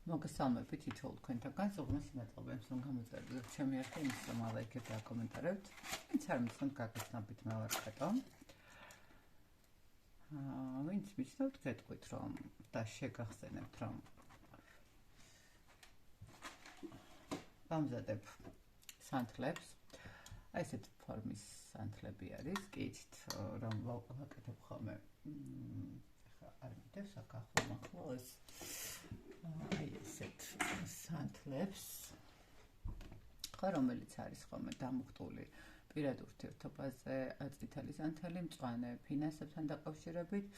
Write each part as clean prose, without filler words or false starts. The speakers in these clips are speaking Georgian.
მოგესალმებით თითოეულ თქვენთაგან, უღმეს იმედყოფებს, რომ გამოწერდით ჩემი არხი, იმის რომ ალაიქებთ და აკომენტარებთ. ვინც არ მიცნობთ, გაგაცნობთ, მე ვარ კატო. ვინც მიცნობთ, გეტყვით რომ და შეგახსენებთ რომ გამზადებ სანთლებს. აი ესეთ ფორმის სანთლები არის, კითით რომ ვაკეთებ ხოლმე. ახლა არ მიდევს აქ ახლოს აი ესეთ სანთლებს, რომელიც არის ხოლმე დამუხტული პირად ურთიერთობაზე, წითელი სანთელი, მწვანე ფინანსებთან დაკავშირებით,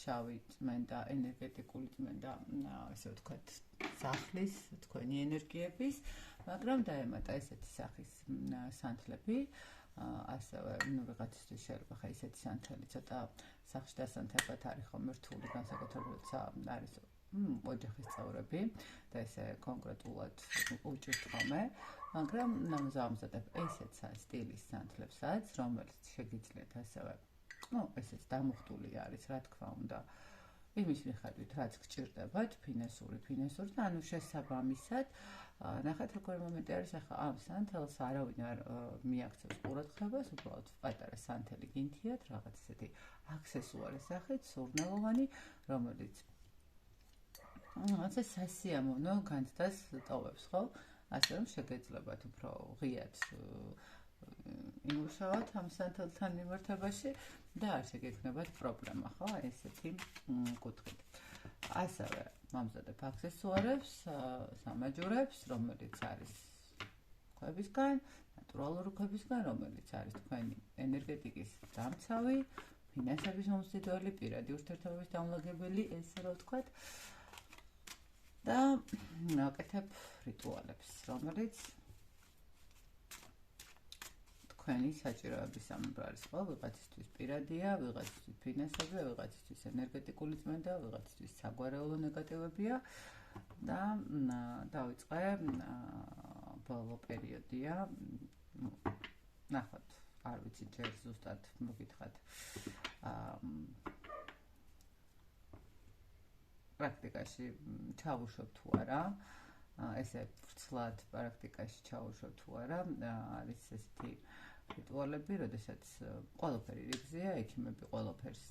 შავი წმენდა, ენერგეტიკული წმენდა, ესე ვთქვათ, სახლის, თქვენი ენერგიების, მაგრამ დაემატა ესეთი სახის სანთლები, ასევე ვიღაცისთვის შეიძლება ხა ესეთი სანთელი ცოტა სახში დასანთებად არის ხოლმე რთული, განსაკუთრებით არის ოჯახის წევრები და ესე კონკრეტულად უჭირთ ხოლმე, მაგრამ ნამზამზადებ ესეთ სტილის სანთლებსაც, რომელიც შეგიძლიათ ასევე, ესეც დამუხტული არის, რა თქმა უნდა, იმის მიხედვით, რაც გჭირდებათ, ფინესური და ანუ შესაბამისად, ნახეთ როგორი მომენტი არის, ახლა ამ სანთელს არავინ არ მიაქცევს ყურადღებას, უბრალოდ პატარა სანთელი გინთიათ, რაღაც ესეთი აქსესუარი სახით, სურნელოვანი, რომელიც ასე სასიამოვნო განცდას ტოვებს, ხო? ასე რომ შეგეძლებათ უფრო ღიად იმუშავოთ ამ სანთელთან მიმართებაში და არ შეგექმნებათ პრობლემა, ხო? ესეთი კუთხით. ასევე მომზადებ აქსესუარებს, სამაჯურებს, რომელიც არის ქვებისგან, ნატურალური ქვებისგან, რომელიც არის თქვენი ენერგეტიკის დამცავი, ფინანსების მომზიდველი, პირადი ურთიერთობების დამლაგებელი, ესე რომ ვთქვათ. და ვაკეთებ რიტუალებს, რომელიც თქვენი საჭიროების სამებრო არის, ხო? ვიღაცისთვის პირადია, ვიღაცისთვის ფინანსებია, ვიღაცისთვის ენერგეტიკული წმენდა, ვიღაცისთვის საგვარეულო ნეგატივებია და დავიწყე ბოლო პერიოდია. ნახოთ, არ ვიცი ჯერ ზუსტად მოგითხრათ. პრაქტიკაში ჩავუშვებ თუ არა, ესე ვრცლად პრაქტიკაში ჩავუშვებ თუ არა, არის ესეთი რიტუალები, როდესაც ყველაფერი რიგზეა, ექიმები ყველაფერს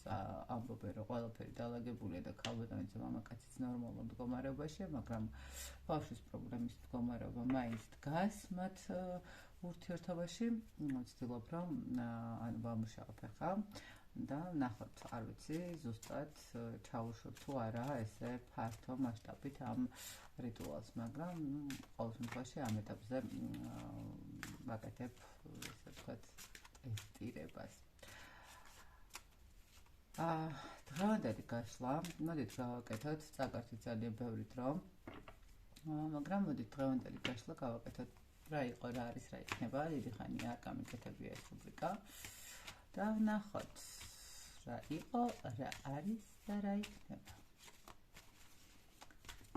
ამბობენ, რომ ყველაფერი დალაგებულია და ქალბატონიც მამაკაციც ნორმალურ მდგომარეობაშია, მაგრამ ბავშვის პრობლემის მდგომარეობა მაინც დგას მათ ურთიერთობაში. ვცდილობ რომ ვამუშავებ ახლა და ნახოთ, არ ვიცი, ზუსტად ჩავუშვებ თუ არა ესე ფართო მასშტაბით ამ რიტუალს, მაგრამ ყოველ შემთხვევაში ამ ეტაპზე ვაკეთებ, ესე ვთქვათ, ტესტირებას. დღევანდელი გაშლა, მოდით გავაკეთოთ, წაგართით ძალიან ბევრი დრო, მაგრამ მოდით დღევანდელი გაშლა გავაკეთოთ, რა იყო, რა არის, რა იქნება, დიდი ხანია არ გამიკეთებია ეს რუბრიკა. და ვნახოთ, რა იყო, რა არის და რა იქნება.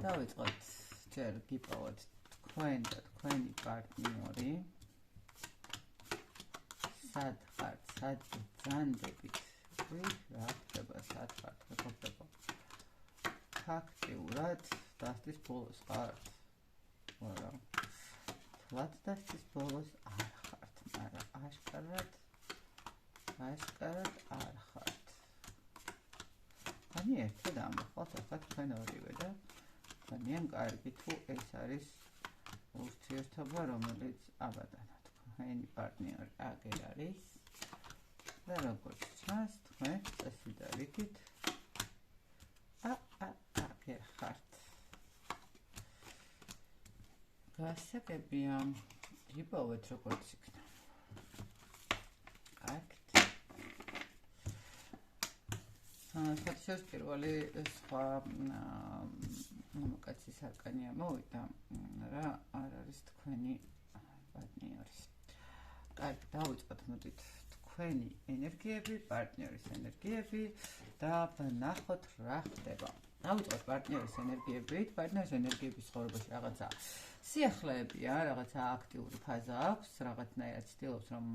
დავიწყოთ, ჯერ გიპოვოთ თქვენ და თქვენი პარტნიორი. სად ხართ, სად ბრძანდებით, რა ხდება, სად ხართ, მეგობრებო. ფაქტიურად დასტის ბოლოს ხართ. არა. თლად დასტის ბოლოს არ ხართ, მაგრამ აშკარად არ ხართ.ანი ერთად ამბობთ, ახლა თქვენ ორივე და ძალიან კარგი თუ ეს არის ურთიერთობა, რომელიც აბადანა თქვენი პარტნიორი აგერ არის და როგორც ჩანს, თქვენ წესი და რიგით აგერ ხართ. გასაგებია, იპოვეთ როგორც იქნება. საერთოდ პირველი სხვა მამაკაცის არკანი ამოვიდა, რა არ არის თქვენი პარტნიორის. კარგი, დავიწყოთ, მოდით თქვენი ენერგიები, პარტნიორის ენერგიები და ვნახოთ რა ხდება. დავიწყოთ პარტნიორის ენერგიებით, პარტნიორის ენერგიების ცხოვრებაში რაღაცა სიახლეებია, რაღაცა აქტიური ფაზა აქვს, რაღაცნაირად ცდილობს რომ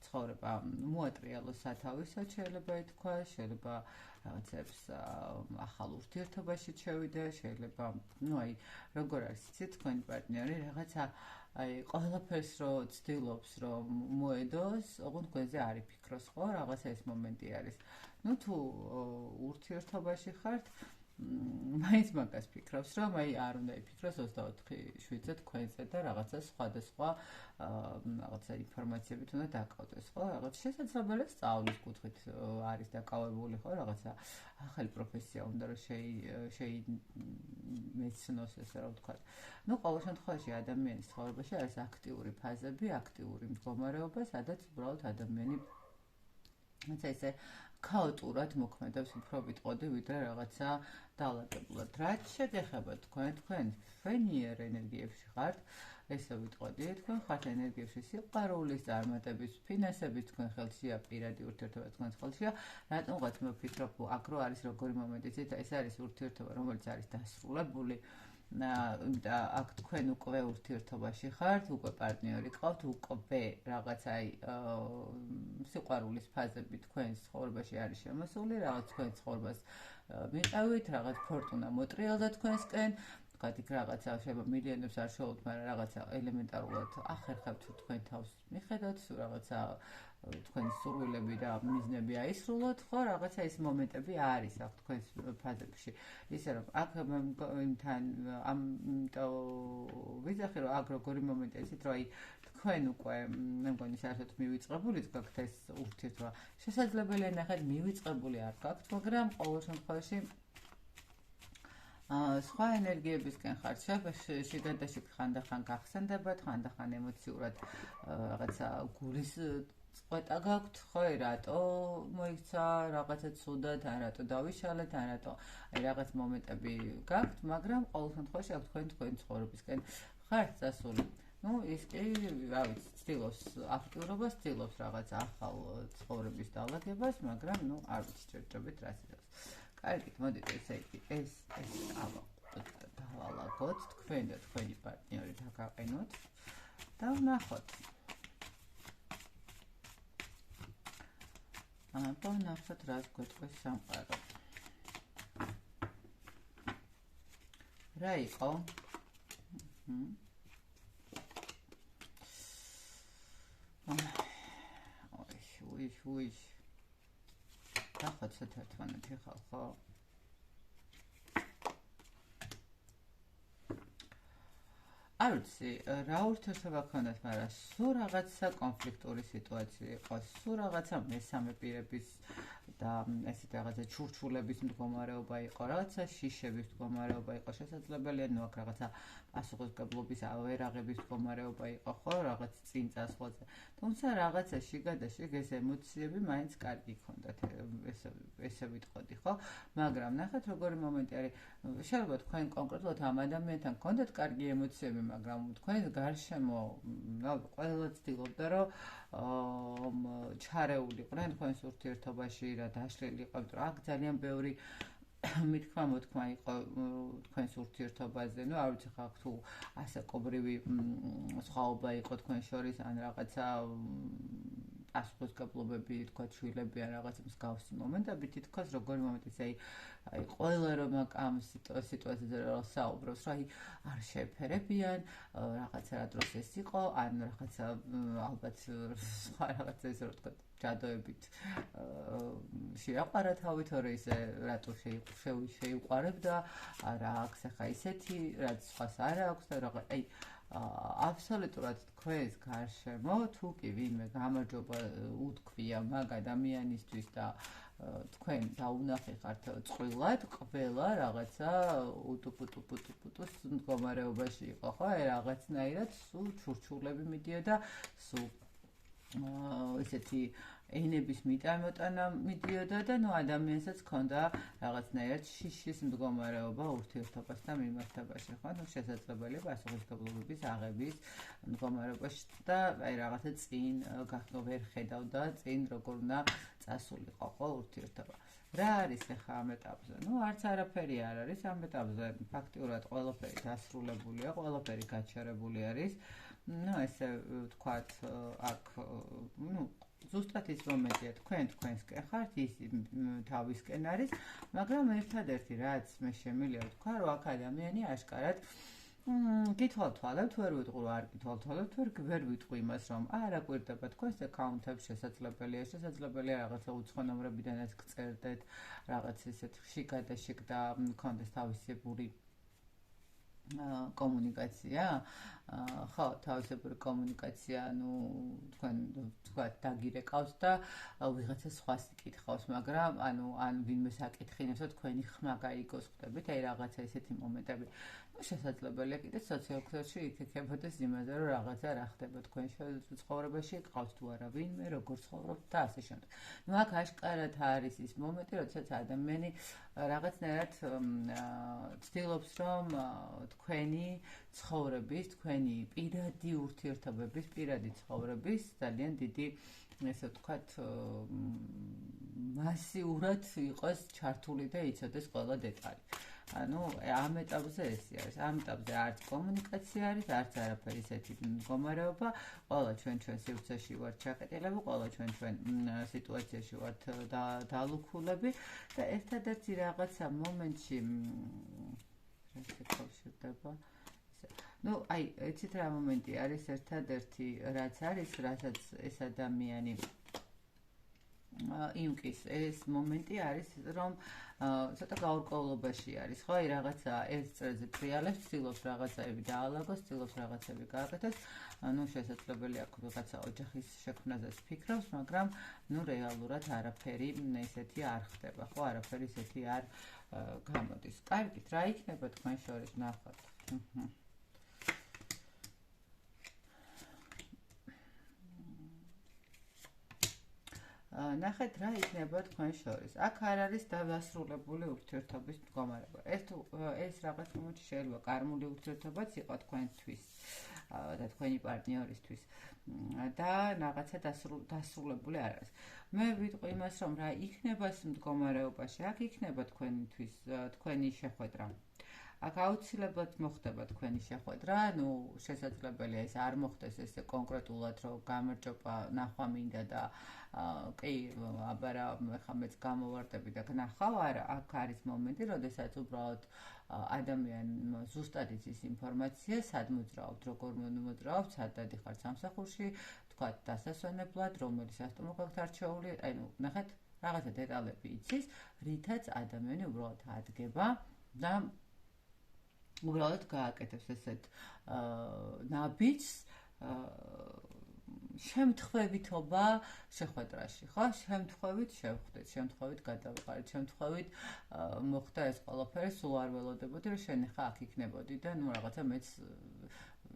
ცხოვრება მოატრიალოს სათავისად, შეიძლება ითქვა, შეიძლება რაღაცებს ახალ ურთიერთობაში შევიდე, შეიძლება, აი, როგორ არის იცით, თქვენი პარტნიორი რაღაცა აი, ყველაფერს რო ცდილობს, რომ მოედოს, ოღონდ თქვენზე არ იფიქროს, ხო, რაღაცა ეს მომენტი არის. თუ ურთიერთობაში ხართ, მაინც მაგას ფიქრობს, რომ აი არ უნდა იფიქროს 24 შვიდზე თქვენზე და რაღაცა სხვადასხვა რაღაცა ინფორმაციებით უნდა დაკავდეს, ხო? რაღაც შესაძლებელია სწავლის კუთხით არის დაკავებული, ხო? რაღაცა ახალი პროფესია უნდა რომ შეიმეცნოს, ესე რომ ვთქვათ. ყოველ შემთხვევაში ადამიანის ცხოვრებაში არის აქტიური ფაზები, აქტიური მდგომარეობა, სადაც უბრალოდ ადამიანი ესე ქაოტურად მოქმედებს, უფრო ვიტყოდი, ვიდრე რაღაცა დაალაგებულად. რაც შეგეხება თქვენ ფენიერ ენერგიებში ხართ, ესე ვიტყოდი, თქვენ ხართ ენერგიებში სიყვარულის, წარმატების, ფინანსების, თქვენ ხელშია პირადი ურთიერთობა თქვენ ხელშია. რატომღაც მე ვფიქრობ, აქ რო არის როგორი მომენტი, ეს არის ურთიერთობა, რომელიც არის დასრულებული. და აქ თქვენ უკვე ურთიერთობაში ხართ, უკვე პარტნიორი ყავთ, უკვე რაღაც აი სიყვარულის ფაზები თქვენს ცხოვრებაში არის შემოსული, რაღაც თქვენს ცხოვრებას მიყევით, რაღაც ფორტუნა მოტრიალდა თქვენსკენ, თქვათ იქ რაღაცა შეიძლება მილიონებს არ შეულოთ, მაგრამ რაღაცა ელემენტარულად ახერხებთ თქვენ თავს მიხედოთ, რაღაცა თქვენი სურვილები და მიზნები აისრულოთ, ხო, რაღაცა ეს მომენტები არის აქ თქვენს ფაზებში. ისე რომ აქ თან ამიტომ ვიძახი, რომ აქ როგორი მომენტია, ისეთ რომ აი თქვენ უკვე მე მგონი საერთოდ მივიწყებულიც გაქვთ ეს ურთიერთობა. შესაძლებელია ნახეთ მივიწყებული არ გაქვთ, მაგრამ ყოველ შემთხვევაში სხვა ენერგიებისკენ ხართ, შეგადაში ხანდახან გახსენდებათ, ხანდახან ემოციურად რაღაცა გულის წყვეტა გაქვთ, ხო, რატო მოიქცა რაღაცა ცუდად, ან რატო დავიშალეთ, ან რატო აი რაღაც მომენტები გაქვთ, მაგრამ ყოველ შემთხვევაში აქ თქვენ ცხოვრებისკენ ხართ წასული. ის კი, რა ვიცი, ცდილობს აქტიურობას, ცდილობს რაღაც ახალ ცხოვრების დაალაგებას, მაგრამ არ ვიცი ჭერჭობით რას იცავს. კარგით, მოდით ესე იგი, ეს დავალაგოთ, თქვენ და თქვენი პარტნიორი დაგაყენოთ და ვნახოთ. ვნახოთ, რას გვეტყვის სამყარო. რა იყო? უიშ. დახოცეთ ერთმანეთი ხალხო. არ ვიცი, რა ურთიერთობა გქონდათ, მაგრამ სულ რაღაცა კონფლიქტური სიტუაცია იყო, სულ რაღაცა მესამე პირების და ესეთი რაღაცა ჩურჩულების მდგომარეობა იყო, რაღაცა შიშების მდგომარეობა იყო, შესაძლებელია აქ რაღაცა პასუხისმგებლობის ავერაღების მდგომარეობა იყო, ხო, რაღაც წინ წასვლაზე. თუმცა რაღაცა შიგადაშიგ ეს ემოციები მაინც კარგი ჰქონდათ, ესე ვიტყოდი, ხო? მაგრამ ნახეთ როგორი მომენტი არის. შეიძლება თქვენ კონკრეტულად ამ ადამიანთან გქონდათ კარგი ემოციები, მაგრამ თქვენ გარშემო ყველა ცდილობდა, რომ ჩარეულიყვნენ თქვენს ურთიერთობაში, რა დაშლილი იყავთ, რომ აქ ძალიან ბევრი მithქმა-მოთქმა იყო თქვენს ურთიერთობაზე, არ ვიცი ხალხ თუ ასაკობრივი სხვაობა იყო თქვენ შორის, ან რაღაცა პასუხისმგებლობები, თქვა შვილები ან რაღაცა მსგავსი მომენტები, თითქოს როგორი მომენტიც აი ყველა რომ ამ სიტუაციაზე რომ საუბრობს, რომ არ შეეფერებიან, რაღაცა რა დროს ეს იყო, ან რაღაცა ალბათ სხვა რაღაცა ესე რომ თქვა ჯადოებით შეაყარა თავი, თორე ისე რატო შეიყვარებდა, რა აქვს ახლა ისეთი, რაც სხვას არ აქვს და რაღაც აი აბსოლუტურად თქვენს გარშემო თუ კი ვინმე გამარჯობა უთქვია მაგ ადამიანისთვის და თქვენ დაუნახე ხართ წყვილად, ყველა რაღაცა უტუპუტუპუტუპუტუს მდგომარეობაში იყო, ხო? აი რაღაცნაირად სულ ჩურჩულები მიდიოდა, სულ ესეთი ენების მიტანმოტანა მიდიოდა და ადამიანსაც ჰქონდა რაღაცნაირად შიშის მდგომარეობა ურთიერთობასთან მიმართებაში, ხო? შესაძლებელია პასუხისმგებლობის აღების მდგომარეობაში და აი რაღაცა წინ ვერ ხედავდა, წინ როგორ უნდა წასულიყო, ხო, ურთიერთობა. რა არის ახლა ამ ეტაპზე? არც არაფერი არ არის ამ ეტაპზე. ფაქტიურად ყველაფერი დასრულებულია, ყველაფერი გაჩერებული არის. ესე ვთქვათ, აქ ზუსტად ის მომენტია, თქვენსკენ ხართ, ის თავისკენ არის, მაგრამ ერთადერთი რაც მე შემიძლია ვთქვა, რომ აქ ადამიანი აშკარად გითვალთვალებთ, ვერ ვიტყვი, არ გითვალთვალებთ, ვერ ვიტყვი იმას, რომ არა გვერდება თქვენს აკაუნტებს შესაძლებელია რაღაცა უცხო ნომრებიდანაც გწერდეთ, რაღაც ისეთ შიგ და მქონდეს თავისებური კომუნიკაცია, ხო, თავისებური კომუნიკაცია, თქვენ თქვათ დაგირეკავს და ვიღაცა სხვას იკითხავს, მაგრამ ან ვინმე საკითხინებს, თქვენი ხმა გაიგოს ხდებით, აი რაღაცა ისეთი მომენტები. შესაძლებელია კიდე სოციალურ ქსელში იქეკებოდეს იმაზე, რომ რაღაცა რა ხდება თქვენ ცხოვრებაში, გყავს თუ არა ვინმე, როგორ ცხოვრობთ და ასე შემდეგ. აქ აშკარად არის ის მომენტი, როდესაც ადამიანი რაღაცნაირად ცდილობს, რომ თქვენი ცხოვრების, თქვენი პირადი ურთიერთობების, პირადი ცხოვრების ძალიან დიდი, ესე ვთქვათ, მასიურად იყოს ჩართული და იცოდეს ყველა დეტალი. ამ ეტაპზე ესე არის. ამ ეტაპზე არც კომუნიკაცია არის, არც არაფერი ისეთი მდგომარეობა. ყველა ჩვენ სივრცეში ვართ ჩაკეტილები, ყველა ჩვენ სიტუაციაში ვართ დალუქულები და ერთადერთი რაღაცა მომენტში შევხვდება. აი, იცით რა მომენტი არის ერთადერთი რაც არის, რასაც ეს ადამიანი იმკის ეს მომენტი არის, რომ ცოტა გაურკვევლობაში არის, ხო? აი რაღაცა ერთ წრეზე ტრიალებს, ცდილობს რაღაცაები დაალაგოს, ცდილობს რაღაცები გააკეთოს. შესაძლებელია რაღაცა ოჯახის შექმნაზეც ფიქრობს, მაგრამ რეალურად არაფერი ისეთი არ ხდება, ხო? არაფერი ისეთი არ გამოდის. კარგით, რა იქნება თქვენ შორის ნახოთ. ნახეთ რა იქნება თქვენ შორის. აქ არ არის დასრულებული ურთიერთობის მდგომარეობა. ეს რაღაც მომენტში შეიძლება კარმული ურთიერთობაც იყო თქვენთვის და თქვენი პარტნიორისთვის და რაღაცა დასრულებული არ არის. მე ვიტყვი იმას, რომ რა იქნება ეს მდგომარეობაში, აქ იქნება თქვენი შეხვედრა. აქ აუცილებლად მოხდება თქვენი შეხვედრა, შესაძლებელია ეს არ მოხდეს ესე კონკრეტულად, რომ გამარჯობა, ნახვა მინდა და კი, აბარა, ხა მეც გამოვარდები და გნახავ, არა, აქ არის მომენტი, როდესაც უბრალოდ ადამიანი ზუსტად იცის ინფორმაცია, სად მოძრაობთ, როგორ მოძრაობთ, სად დადიხართ სამსახურში, თქვათ დასასვენებლად, რომელი სასტუმრო გაქვთ არჩეული, ნახეთ, რაღაცა დეტალები იცის, რითაც ადამიანი უბრალოდ ადგება და უბრალოდ გააკეთებს ესეთ ნაბიჯს შემთხვევითობა შეხვედრაში, ხო? შემთხვევით შევხვდეთ, შემთხვევით გადავიყარეთ, შემთხვევით მოხდა ეს ყველაფერი, სულ არ ველოდებოდი, რომ შენ ხა აქ იქნებოდი და რაღაცა მეც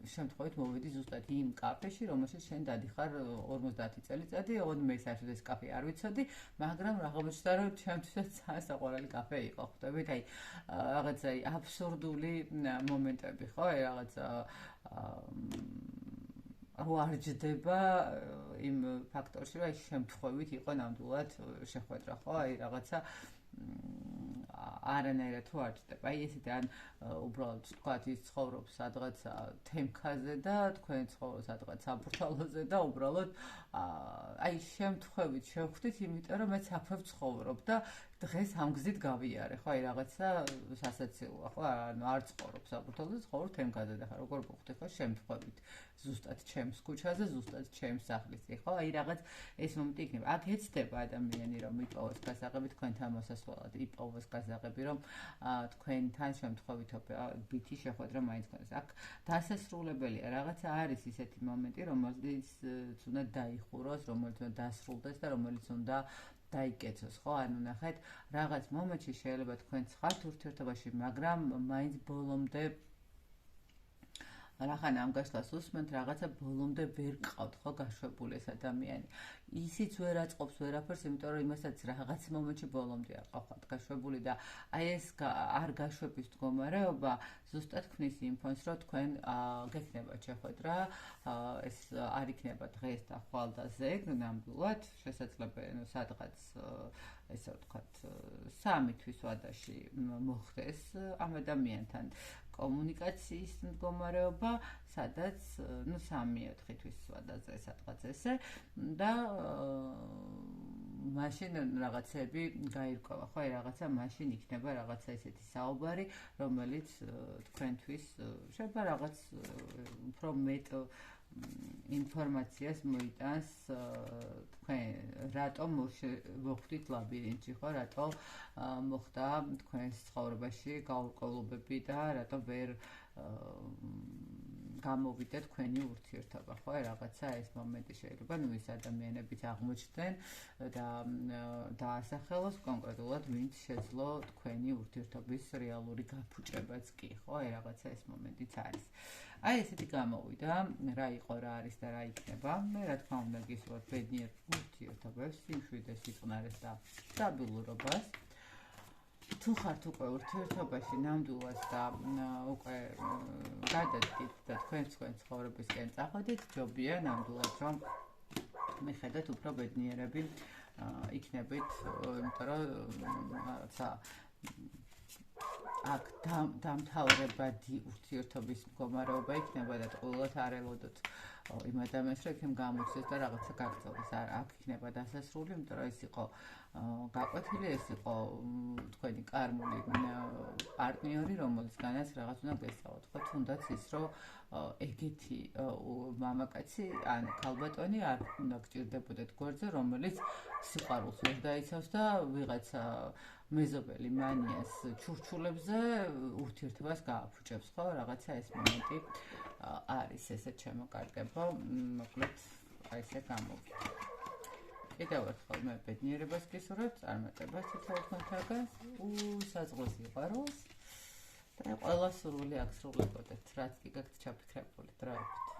შემთხვევით მოვედი ზუსტად იმ კაფეში, რომელშიც შენ დადიხარ 50 წელიწადი, ოღონდ მე საერთოდ ეს კაფე არ ვიცოდი, მაგრამ რა აღმოჩნდა, რომ ჩემთვისაც საყვარელი კაფე იყო, ხვდებით, აი რაღაცა აბსურდული მომენტები, ხო? აი რაღაცა არ ჯდება იმ ფაქტორში, რომ შემთხვევით იყო ნამდვილად შეხვედრა, ხო? აი რაღაცა არანაირად თუ არ ჯდება. აი ესეთი ან უბრალოდ თქვათ ის ცხოვრობს სადღაცა თემქაზე და თქვენ ცხოვრობს სადღაც საბურთალოზე და უბრალოდ აი შემთხვევით შევხვდით, იმიტომ რომ მე საქმე ვცხოვრობ და დღეს ამ გზით გავიარე, ხო? აი რაღაცა სასაცილოა, ხო? არ ცხოვრობ საბურთალოზე, ცხოვრობ თემქაზე და ხა როგორ გხვდი, ხო? შემთხვევით ზუსტად ჩემს ქუჩაზე, ზუსტად ჩემს სახლში, ხო? აი რაღაც ეს მომენტი იქნება. აქ ეცდება ადამიანი, რომ იპოვოს გასაღები თქვენთან მოსასვლელად, იპოვოს გასაღები, რომ თქვენთან შემთხვევითობითი შეხვედრა მაინც გქონდეს. აქ დასასრულებელია, რაღაცა არის ისეთი მომენტი, რომელიც უნდა დაიხუროს, რომელიც უნდა დასრულდეს და რომელიც უნდა დაიკეცოს, ხო? ნახეთ, რაღაც მომენტში შეიძლება თქვენ ხართ ურთიერთობაში, მაგრამ მაინც ბოლომდე რახან ამ გასვლას უსმენთ, რაღაცა ბოლომდე ვერ გყავთ, ხო, გაშვებული ეს ადამიანი. ისიც ვერ აწყობს ვერაფერს, იმიტომ რომ იმასაც რაღაც მომენტში ბოლომდე არ ყავთ გაშვებული და აი ეს არ გაშვების მდგომარეობა ზუსტად ქმნის იმ ფონს, რომ თქვენ გექნებათ შეხვედრა, ეს არ იქნება დღეს და ხვალ და ზეგ, ნამდვილად, შესაძლებელია, სადღაც ესე ვთქვათ, 3 თვის ვადაში მოხდეს ამ ადამიანთან. კომუნიკაციის მდგომარეობა, სადაც ნუ 3-4 თვის ვადაზე სადღაც ესე და მაშინ რაღაცები გაირკვევა, ხო, რაღაცა მაშინ იქნება რაღაცა ესეთი საუბარი, რომელიც თქვენთვის შეიძლება რაღაც უფრო მეტ ინფორმაციას მოიტანს თქვენ რატომ მოხვდით ლაბირინთში, ხო, რატომ მოხდა თქვენს ცხოვრებაში გაურკვევლობები და რატომ ვერ გამოვიდა თქვენი ურთიერთობა, ხო, რაღაცა ეს მომენტი შეიძლება, ნუ ის ადამიანებიც აღმოჩნდნენ და დაასახელოს კონკრეტულად, ვინც შეძლო თქვენი ურთიერთობის რეალური გაფუჭებაც კი, ხო, რაღაცა ეს მომენტიც არის. აი ესეთი გამოვიდა, რა იყო, რა არის და რა იქნება. მე რა თქმა უნდა გისურვებთ ბედნიერ ურთიერთობებს, სიმშვიდეს, სიწყნარეს და სტაბილურობას. თუ ხართ უკვე ურთიერთობაში ნამდვილად და უკვე გადადგით და თქვენ ცხოვრებისკენ წახვედით, ჯობია ნამდვილად რომ მიხედეთ უფრო ბედნიერები იქნებით, იმიტომ რომ რაღაცა აქ დამთავრებადი ურთიერთობის მდგომარეობა იქნება და ყოველად არ ელოდოთ იმ ადამიანს, რომ იქნებ გამოჩნდეს და რაღაცა გაგრძელდეს. აქ იქნება დასასრული, იმიტომ რომ ეს იყო გაკვეთილი, ეს იყო თქვენი კარმული პარტნიორი, რომელისგანაც რაღაც უნდა გესწავლოთ. ხო, თუნდაც ის, რომ ეგეთი მამაკაცი ან ქალბატონი არ უნდა გჭირდებოდეთ გვერდზე, რომელიც სიყვარულს ვერ დაიცავს და ვიღაცა მეზობელი მანიას ჩურჩულებზე ურთიერთობას გააფუჭებს, ხო, რაღაცა ეს მომენტი არის, ესე ჩემოკარგებო, მოკლედ აი ესე გამოვიდა. კიდევ ერთხელ მე ბედნიერებას გისურვებთ, წარმატებას თითოეულ თქვენთაგან, უსაზღვროს სიყვარულს და ყველა სურვილი აღსრულებოდეთ, რაც კი გაქვთ ჩაფიქრებული, დროებით.